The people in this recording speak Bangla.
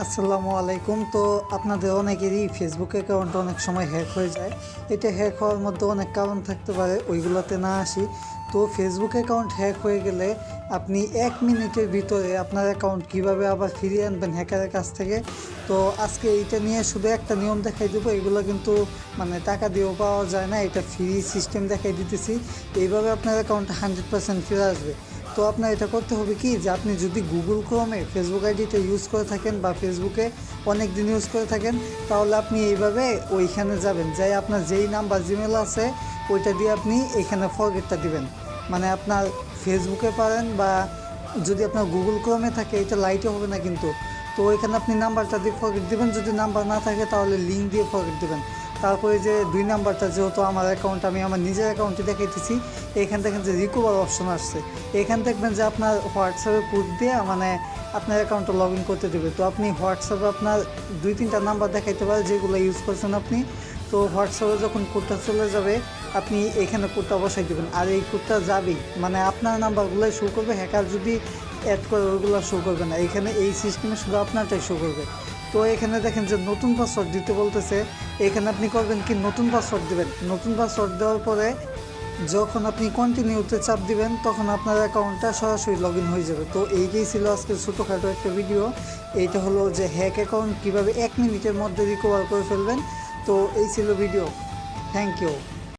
আসসালামু আলাইকুম। তো আপনাদের অনেকেরই ফেসবুক অ্যাকাউন্ট অনেক সময় হ্যাক হয়ে যায়। এটা হ্যাক হওয়ার মধ্যে অনেক কারণ থাকতে পারে, ওইগুলোতে না আসি। তো ফেসবুক অ্যাকাউন্ট হ্যাক হয়ে গেলে আপনি 1 মিনিটের ভিতরে আপনার অ্যাকাউন্ট কীভাবে আবার ফিরিয়ে আনবেন হ্যাকারের কাছ থেকে। তো আজকে এইটা নিয়ে শুধু একটা নিয়ম দেখাই দেবো। এগুলো কিন্তু টাকা দিয়েও পাওয়া যায় না, এটা ফ্রি সিস্টেম দেখাই দিতেছি। এইভাবে আপনার অ্যাকাউন্টটা 100% ফিরে আসবে। তো আপনার এটা করতে হবে কি, যে আপনি যদি গুগল ক্রোমে ফেসবুক আইডিটা ইউজ করে থাকেন বা ফেসবুকে অনেক দিন ইউজ করে থাকেন, তাহলে আপনি এইভাবে ওইখানে যাবেন, যাই আপনার যেই নাম্বার জিমেল আছে ওইটা দিয়ে আপনি এইখানে ফরগেটটা দিবেন। আপনার ফেসবুকে পারেন, বা যদি আপনার গুগল ক্রোমে থাকে এটা লাইটে হবে না কিন্তু। তো ওইখানে আপনি নাম্বারটা দিয়ে ফরগেট দিবেন, যদি নাম্বার না থাকে তাহলে লিঙ্ক দিয়ে ফরগেট দিবেন। তারপরে যে 2 নাম্বারটা, যেহেতু আমার অ্যাকাউন্ট, আমি আমার নিজের অ্যাকাউন্টে দেখাইতেছি। এইখান থেকে যে রিকভার অপশন আসছে, এখান দেখবেন যে আপনার হোয়াটসঅ্যাপে কোড দিয়ে আপনার অ্যাকাউন্টে লগ ইন করতে দেবে। তো আপনি হোয়াটসঅ্যাপে আপনার 2-3টা নাম্বার দেখাইতে পারে যেগুলো ইউজ করছেন আপনি। তো হোয়াটসঅ্যাপে যখন কোডটা চলে যাবে, আপনি এখানে কোডটা বসাই দেবেন, আর এই কোডটা যাবেই আপনার নাম্বারগুলোই শো করবে। হ্যাকার যদি অ্যাড করে ওইগুলো শো করবে না, এখানে এই সিস্টেমে শুধু আপনারটাই শো করবে। তো এখানে দেখেন যে নতুন পাসওয়ার্ড দিতে বলতেছে। এখানে আপনি করবেন কি, নতুন পাসওয়ার্ড দেবেন। নতুন পাসওয়ার্ড দেওয়ার পরে যখন আপনি কন্টিনিউতে চাপ দিবেন, তখন আপনার অ্যাকাউন্টটা সরাসরি লগ ইন হয়ে যাবে। তো এইটাই ছিল আজকের ছোটোখাটো একটা ভিডিও। এইটা হলো যে হ্যাক অ্যাকাউন্ট কীভাবে 1 মিনিটের মধ্যে রিকভার করে ফেলবেন। তো এই ছিল ভিডিও। Thank you.